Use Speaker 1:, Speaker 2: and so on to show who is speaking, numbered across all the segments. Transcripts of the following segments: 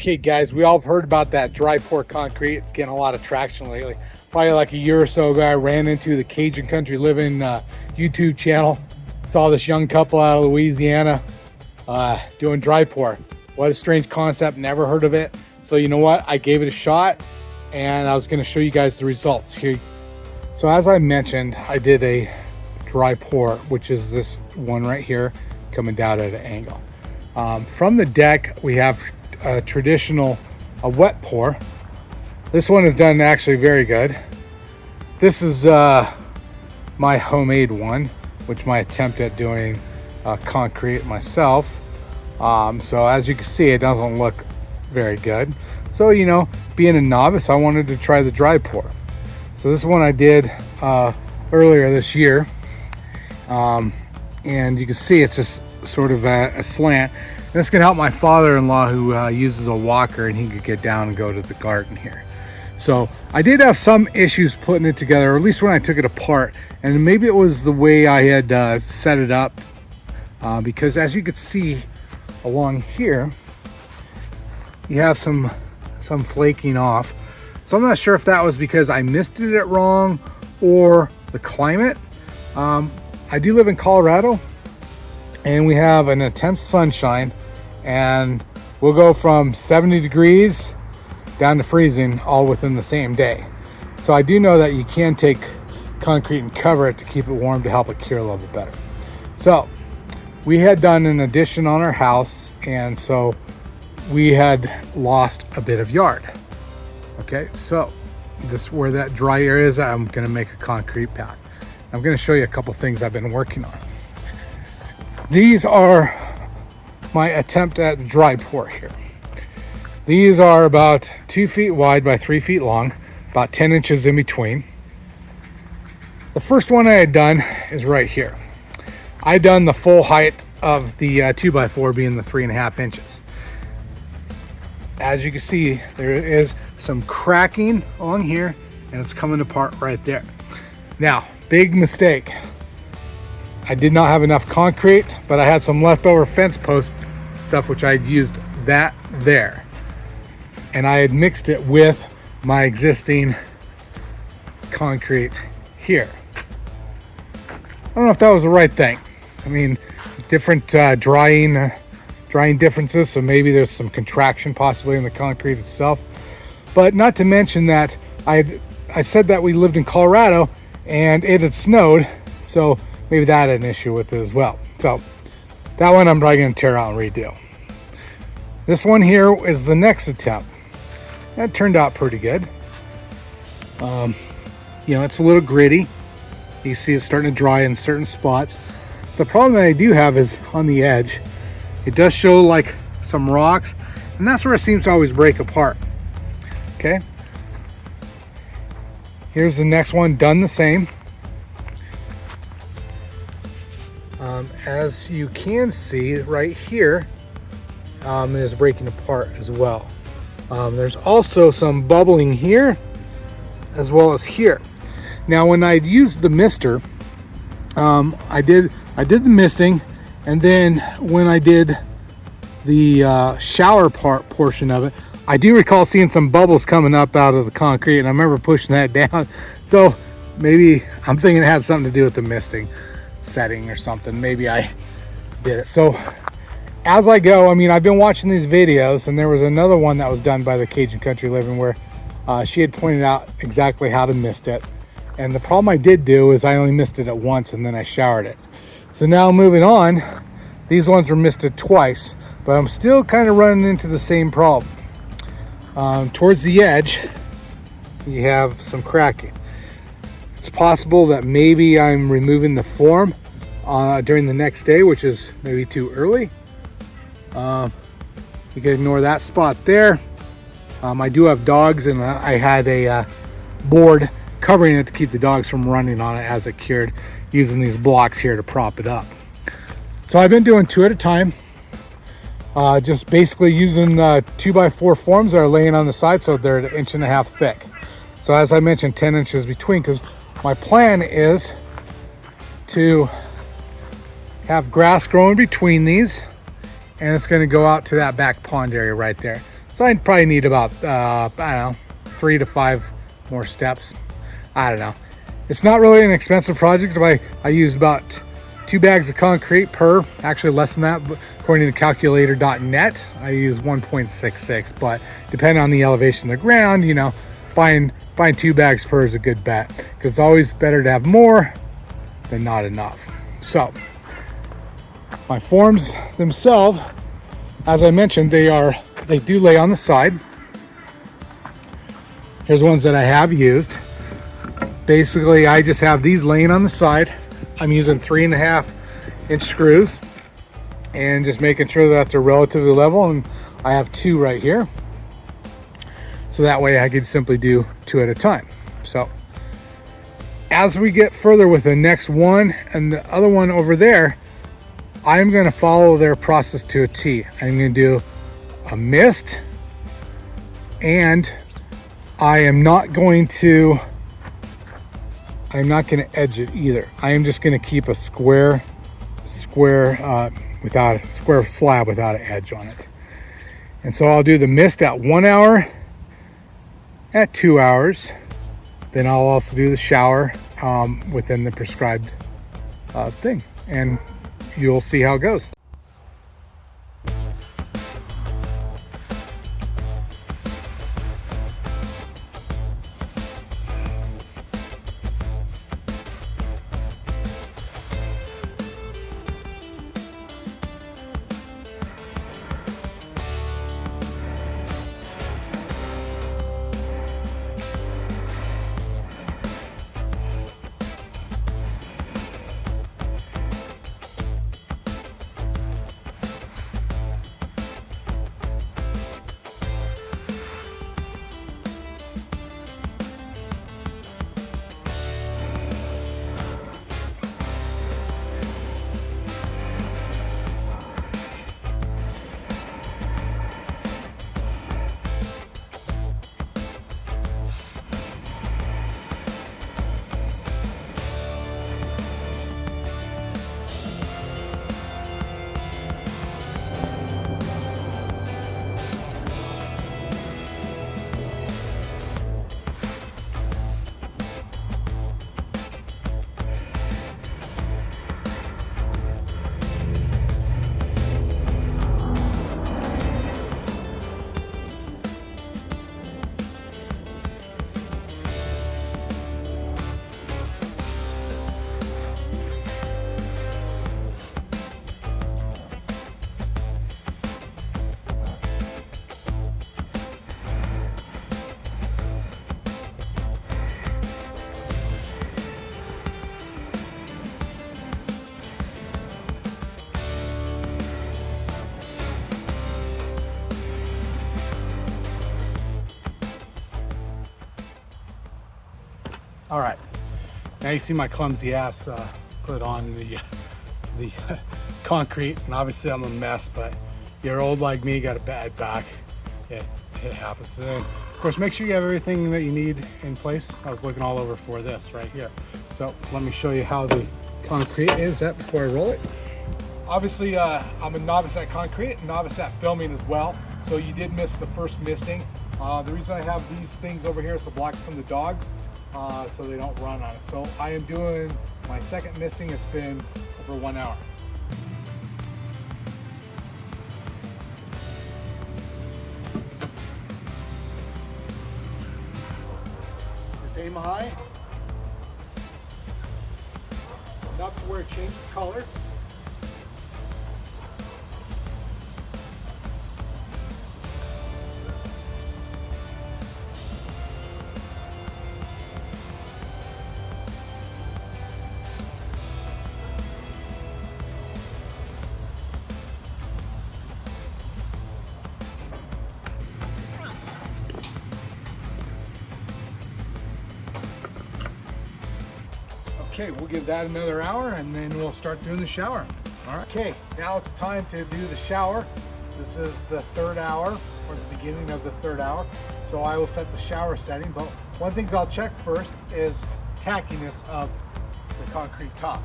Speaker 1: Okay guys, we all have heard about that Drypour Concrete. It's getting a lot of traction lately. Probably like a year or so ago, I ran into the Cajun Country Living YouTube channel. Saw this young couple out of Louisiana doing Drypour. What a strange concept, never heard of it. So you know what, I gave it a shot and I was gonna show you guys the results here. So as I mentioned, I did a Drypour, which is this one right here, coming down at an angle. From the deck, we have a traditional wet pour. This one is done actually very good. This is my homemade one, which my attempt at doing concrete myself. So as you can see, it doesn't look very good. So, you know, being a novice, I wanted to try the Drypour. So this one I did earlier this year. And you can see it's just sort of a slant. And this can help my father-in-law who uses a walker, and he could get down and go to the garden here. So I did have some issues putting it together, or at least when I took it apart, and maybe it was the way I had set it up, because as you can see along here, you have some flaking off. So I'm not sure if that was because I misted it wrong or the climate. I do live in Colorado, and we have an intense sunshine, and we'll go from 70 degrees down to freezing all within the same day. So I do know that you can take concrete and cover it to keep it warm to help it cure a little bit better. So we had done an addition on our house, and so we had lost a bit of yard. Okay, so this where that dry area is, I'm gonna make a concrete path. I'm gonna show you a couple things I've been working on. These are my attempt at Drypour here. These are about 2 feet wide by 3 feet long, about 10 inches in between. The first one I had done is right here. I done the full height of the 2x4 being the 3.5 inches. As you can see, there is some cracking on here, and it's coming apart right there. Now, big mistake. I did not have enough concrete, but I had some leftover fence post stuff, which I had used that there. And I had mixed it with my existing concrete here. I don't know if that was the right thing. I mean, different drying differences, so maybe there's some contraction possibly in the concrete itself. But not to mention that I said that we lived in Colorado and it had snowed, so maybe that had an issue with it as well. So that one I'm probably going to tear out and redo. This one here is the next attempt. That turned out pretty good. You know, it's a little gritty. You see it's starting to dry in certain spots. The problem that I do have is on the edge. It does show like some rocks, and that's where it seems to always break apart. Okay. Here's the next one, done the same. As you can see right here, it is breaking apart as well. There's also some bubbling here as well as here. Now when I used the mister, I did the misting, and then when I did the shower portion of it, I do recall seeing some bubbles coming up out of the concrete, and I remember pushing that down. So maybe I'm thinking it had something to do with the misting setting or something. Maybe I did it. So as I go, I mean, I've been watching these videos, and there was another one that was done by the Cajun Country Living where she had pointed out exactly how to mist it. And the problem I did do is I only misted it once, and then I showered it. So now moving on, these ones were misted twice, but I'm still kind of running into the same problem. Towards the edge, you have some cracking. It's possible that maybe I'm removing the form during the next day, which is maybe too early. You can ignore that spot there. I do have dogs, and I had a board covering it to keep the dogs from running on it as it cured, using these blocks here to prop it up. So I've been doing 2 at a time, just basically using 2x4 forms that are laying on the side, so they're 1.5 inches thick. So as I mentioned, 10 inches between, because my plan is to have grass growing between these, and it's going to go out to that back pond area right there. So I probably need about, I don't know, 3 to 5 more steps. I don't know. It's not really an expensive project. I use about 2 bags of concrete per, actually less than that, but according to calculator.net, I use 1.66, but depending on the elevation of the ground, you know, buying 2 bags per is a good bet, because it's always better to have more than not enough. So my forms themselves, as I mentioned, they do lay on the side. Here's ones that I have used. Basically, I just have these laying on the side. I'm using 3.5-inch screws and just making sure that they're relatively level. And I have 2 right here. So that way I could simply do 2 at a time. So as we get further with the next one and the other one over there, I'm going to follow their process to a T. I'm going to do a mist, and I'm not going to edge it either. I am just going to keep a square slab without an edge on it. And so I'll do the mist at 1 hour, at 2 hours. Then I'll also do the shower within the prescribed thing, and you'll see how it goes. All right, now you see my clumsy ass put on the concrete, and obviously I'm a mess, but you're old like me, got a bad back, it happens. And then, of course, make sure you have everything that you need in place. I was looking all over for this right here. So let me show you how the concrete is at before I roll it. Obviously, I'm a novice at concrete, a novice at filming as well, so you did miss the first misting. The reason I have these things over here is to block it from the dogs, so they don't run on it. So I am doing my second misting. It's been over 1 hour. Just aim high, enough to where it changes color. Okay, we'll give that another hour and then we'll start doing the shower. All right. Okay, now it's time to do the shower. This is the third hour, or the beginning of the third hour. So I will set the shower setting, but one thing I'll check first is tackiness of the concrete top.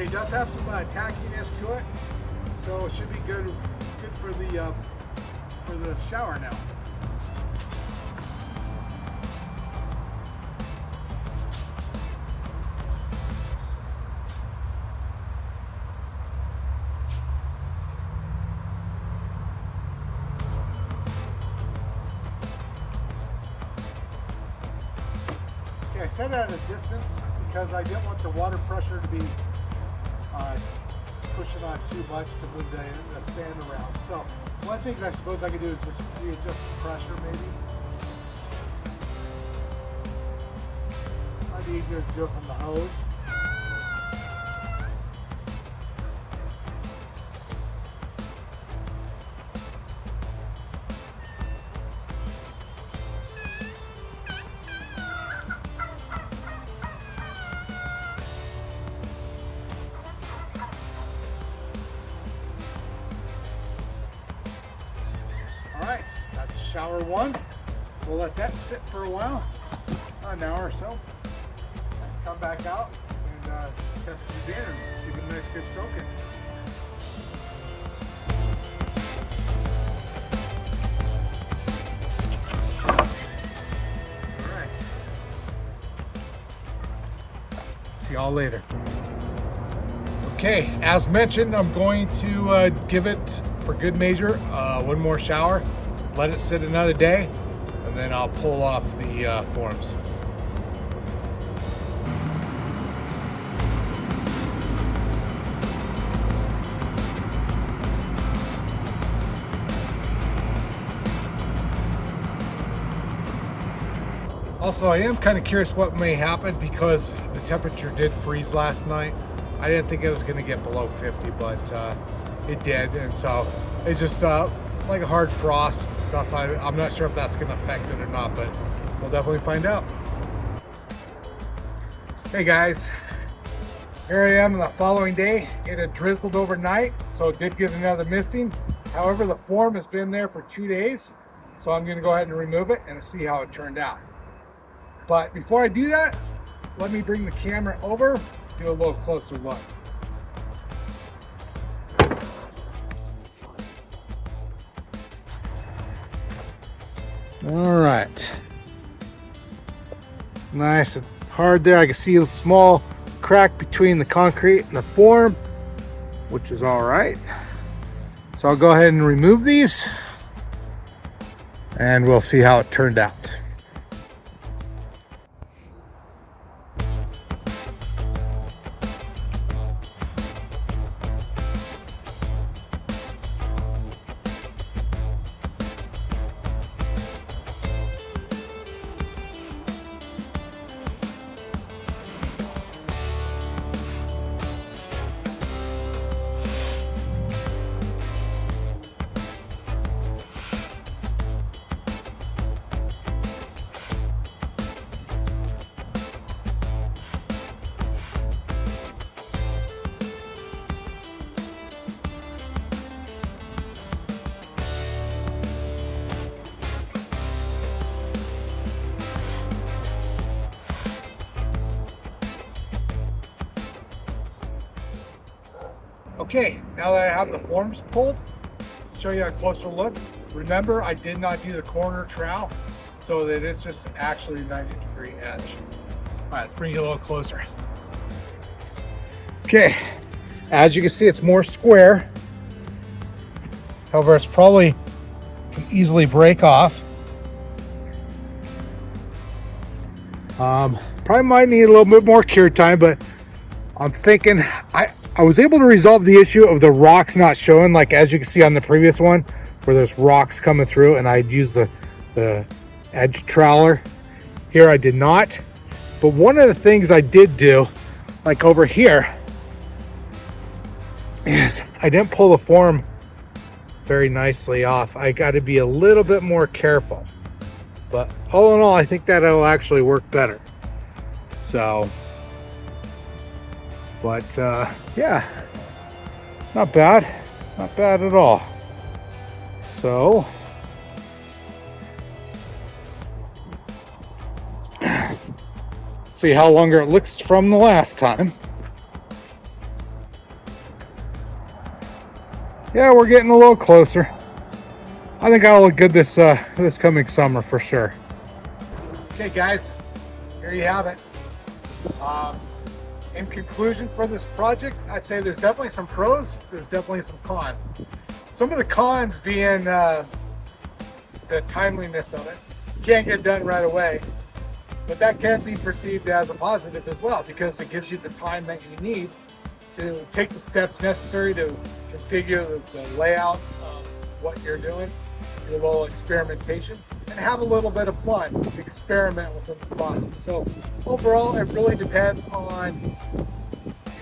Speaker 1: Okay, it does have some tackiness to it, so it should be good for the shower now. Okay, I set it at a distance because I didn't want the water pressure to be pushing on too much to move the sand around. So one thing I suppose I could do is just readjust the pressure maybe. Might be easier to do it from the hose. Alright, that's shower one. We'll let that sit for a while, an hour or so. And come back out and test it again and give it a nice good soaking. Alright. See y'all later. Okay, as mentioned, I'm going to give it, for good measure, one more shower, let it sit another day, and then I'll pull off the forms. Also, I am kind of curious what may happen because the temperature did freeze last night. I didn't think it was going to get below 50, but it did, and so it's just like a hard frost stuff. I'm not sure if that's going to affect it or not, but we'll definitely find out. Hey guys, here I am the following day. It had drizzled overnight, so it did get another misting. However, the form has been there for 2 days, so I'm going to go ahead and remove it and see how it turned out. But before I do that, let me bring the camera over, do a little closer look. All right, nice and hard there. I can see a small crack between the concrete and the form, which is all right. So I'll go ahead and remove these and we'll see how it turned out. Okay, now that I have the forms pulled, show you a closer look. Remember, I did not do the corner trowel, so that it's just actually a 90-degree edge. All right, let's bring you a little closer. Okay, as you can see, it's more square. However, it's probably can easily break off. Probably might need a little bit more cure time, but I'm thinking I was able to resolve the issue of the rocks not showing, like as you can see on the previous one, where there's rocks coming through, and I'd used the edge troweler. Here I did not. But one of the things I did do, like over here, is I didn't pull the form very nicely off. I got to be a little bit more careful. But all in all, I think that it'll actually work better. So, but yeah, not bad at all. So see how longer it looks from the last time. yeah, we're getting a little closer. I think I'll look good this this coming summer for sure. Okay, guys, here you have it. In conclusion for this project, I'd say there's definitely some pros, there's definitely some cons. Some of the cons being the timeliness of it. You can't get done right away, but that can be perceived as a positive as well, because it gives you the time that you need to take the steps necessary to configure the layout of what you're doing, do a little experimentation, and have a little bit of fun, experiment within the process. So overall, it really depends on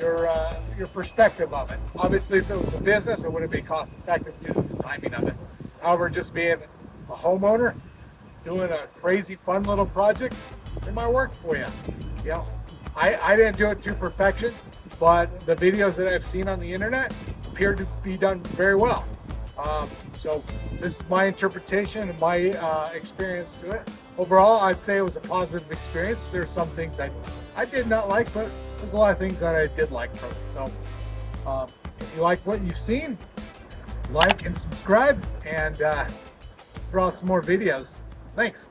Speaker 1: your perspective of it. Obviously, if it was a business, it wouldn't be cost effective due to the timing of it. However, just being a homeowner, doing a crazy fun little project, it might work for you. You know, I didn't do it to perfection, but the videos that I've seen on the internet appear to be done very well. So this is my interpretation and my experience to it. Overall, I'd say it was a positive experience. There's some things I did not like, but there's a lot of things that I did like from it. So if you like what you've seen, like and subscribe, and throw out some more videos. Thanks.